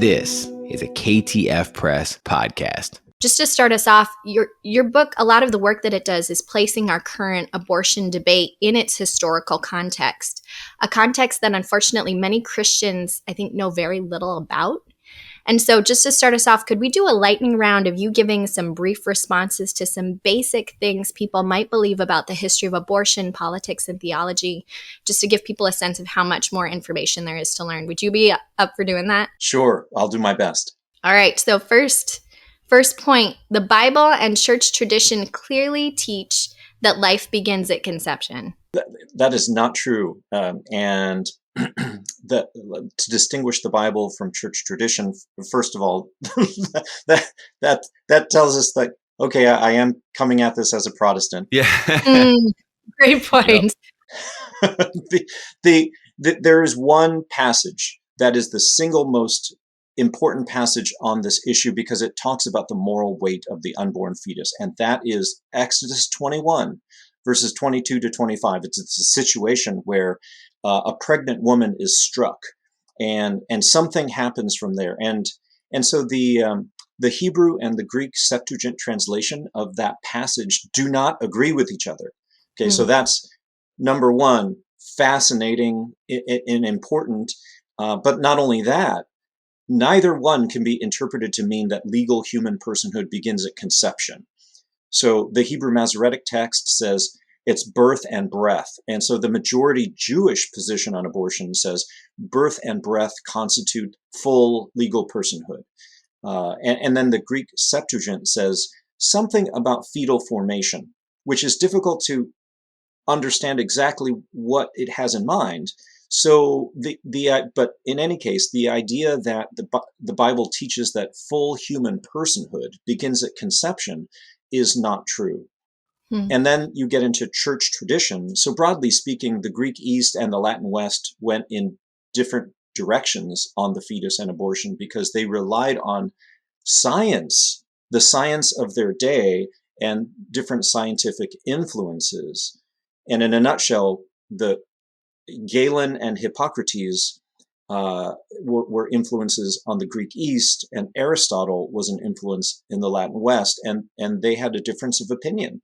This is a KTF Press podcast. Just to start us off, your book, a lot of the work that it does is placing our current abortion debate in its historical context, a context that unfortunately many Christians, I think, know very little about. And so just to start us off, could we do a lightning round of you giving some brief responses to some basic things people might believe about the history of abortion, politics, and theology, just to give people a sense of how much more information there is to learn? Would you be up for doing that? Sure, I'll do my best. All right, so first point, the Bible and church tradition clearly teach that life begins at conception. That is not true. And to distinguish the Bible from church tradition, first of all, that tells us that, okay, I am coming at this as a Protestant. Yeah. Great point. There is one passage that is the single most important passage on this issue because it talks about the moral weight of the unborn fetus, and that is Exodus 21, verses 22 to 25. It's a situation where a pregnant woman is struck, and something happens from there, and so the Hebrew and the Greek Septuagint translation of that passage do not agree with each other. Okay, so that's number one, fascinating and important, but not only that, neither one can be interpreted to mean that legal human personhood begins at conception. So the Hebrew Masoretic text says it's birth and breath. And so the majority Jewish position on abortion says birth and breath constitute full legal personhood. And then the Greek Septuagint says something about fetal formation, which is difficult to understand exactly what it has in mind. So but in any case, the idea that the Bible teaches that full human personhood begins at conception is not true. And then you get into church tradition. So broadly speaking, the Greek East and the Latin West went in different directions on the fetus and abortion because they relied on science, the science of their day, and different scientific influences. And in a nutshell, the Galen and Hippocrates were influences on the Greek East, and Aristotle was an influence in the Latin West, and they had a difference of opinion,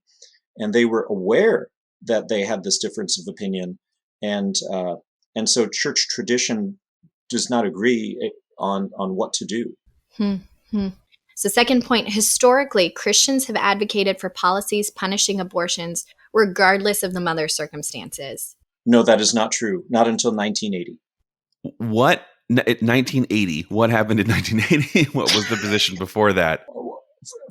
and they were aware that they had this difference of opinion, and so church tradition does not agree on what to do. So second point, historically, Christians have advocated for policies punishing abortions regardless of the mother's circumstances. No, that is not true. Not until 1980. What? 1980? What happened in 1980? What was the position before that?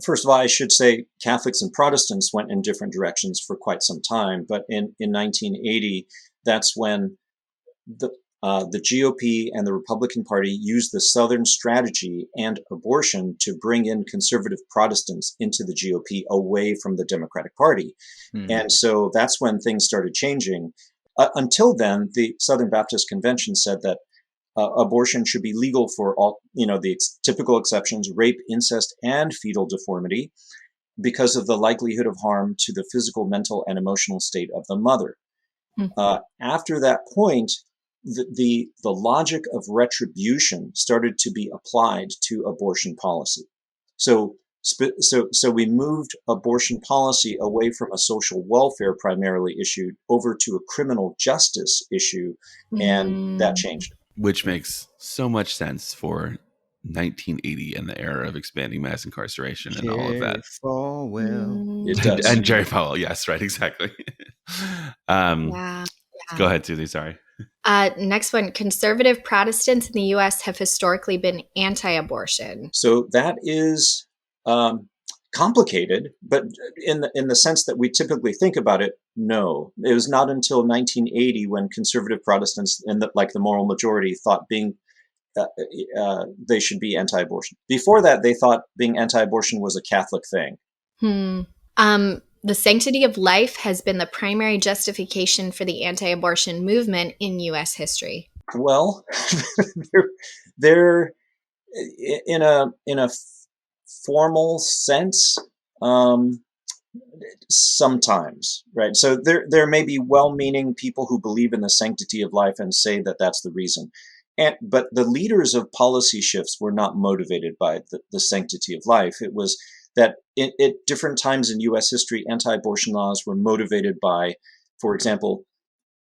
First of all, I should say Catholics and Protestants went in different directions for quite some time. But in 1980, that's when the GOP and the Republican Party used the Southern strategy and abortion to bring in conservative Protestants into the GOP away from the Democratic Party. And so that's when things started changing. Until then, the Southern Baptist Convention said that abortion should be legal for all, the typical exceptions, rape, incest, and fetal deformity, because of the likelihood of harm to the physical, mental, and emotional state of the mother. After that point, the logic of retribution started to be applied to abortion policy. So we moved abortion policy away from a social welfare primarily issue over to a criminal justice issue, and that changed. Which makes so much sense for 1980 and the era of expanding mass incarceration and all of that. It does. And Jerry Falwell, yes, right, exactly. Go ahead, Susie, sorry. Next one, conservative Protestants in the U.S. have historically been anti-abortion. So that is complicated, but in the sense that we typically think about it, no. It was not until 1980 when conservative Protestants, like the moral majority, thought they should be anti-abortion. Before that, they thought being anti-abortion was a Catholic thing. The sanctity of life has been the primary justification for the anti-abortion movement in U.S. history. Well, they're in a formal sense, sometimes, right? So there may be well-meaning people who believe in the sanctity of life and say that that's the reason. But the leaders of policy shifts were not motivated by the sanctity of life. It was that at different times in U.S. history, anti-abortion laws were motivated by, for example,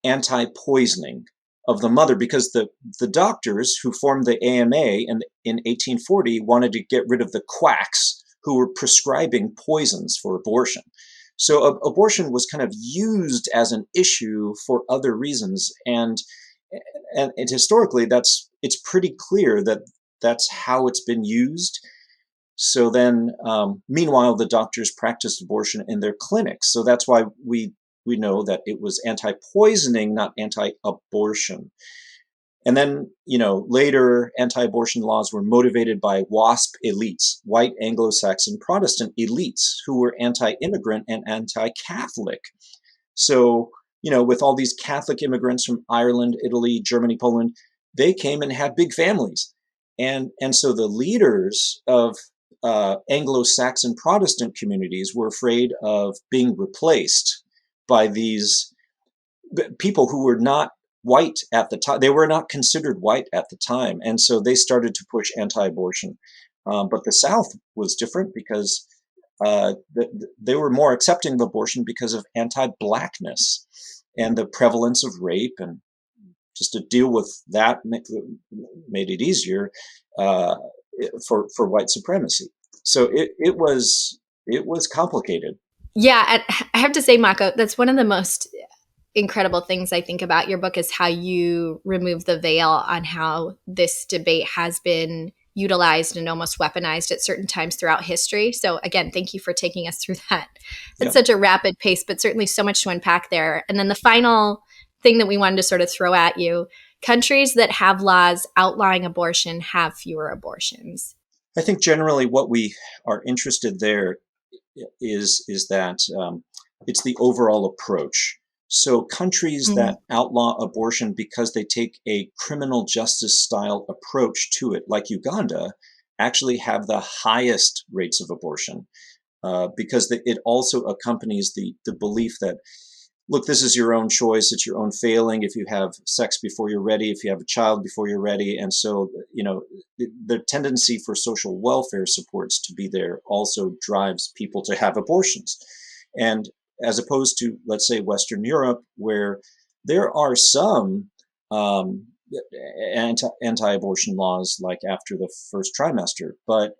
anti-poisoning of the mother, because the doctors who formed the AMA in 1840 wanted to get rid of the quacks who were prescribing poisons for abortion. So abortion was kind of used as an issue for other reasons, and historically it's pretty clear that that's how it's been used. So then, meanwhile, the doctors practiced abortion in their clinics. So that's why we know that it was anti-poisoning, not anti-abortion. And then, later anti-abortion laws were motivated by WASP elites, white Anglo-Saxon Protestant elites, who were anti-immigrant and anti-Catholic. So, with all these Catholic immigrants from Ireland, Italy, Germany, Poland, they came and had big families. And so the leaders of Anglo-Saxon Protestant communities were afraid of being replaced by these people who were not white at the time. They were not considered white at the time. And so they started to push anti-abortion. But the South was different because they were more accepting of abortion because of anti-blackness and the prevalence of rape. And just to deal with that made it easier for white supremacy. So it was complicated. Yeah, I have to say, Mako, that's one of the most incredible things I think about your book is how you remove the veil on how this debate has been utilized and almost weaponized at certain times throughout history. So again, thank you for taking us through that at such a rapid pace, but certainly so much to unpack there. And then the final thing that we wanted to sort of throw at you, countries that have laws outlawing abortion have fewer abortions. I think generally what we are interested there is that it's the overall approach. So countries that outlaw abortion because they take a criminal justice style approach to it, like Uganda, actually have the highest rates of abortion because it also accompanies the belief that, look, this is your own choice. It's your own failing if you have sex before you're ready, if you have a child before you're ready. And so, the tendency for social welfare supports to be there also drives people to have abortions. And as opposed to, let's say, Western Europe, where there are some anti-abortion laws, like after the first trimester, but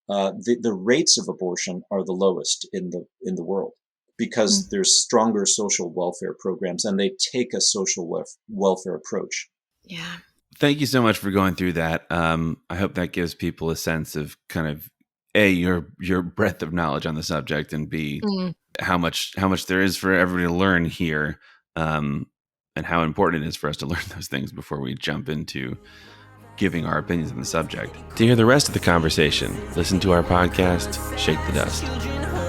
the rates of abortion are the lowest in the world, because there's stronger social welfare programs and they take a social welfare approach. Yeah. Thank you so much for going through that. I hope that gives people a sense of kind of A, your breadth of knowledge on the subject, and B, how much there is for everybody to learn here, and how important it is for us to learn those things before we jump into giving our opinions on the subject. To hear the rest of the conversation, listen to our podcast, Shake the Dust.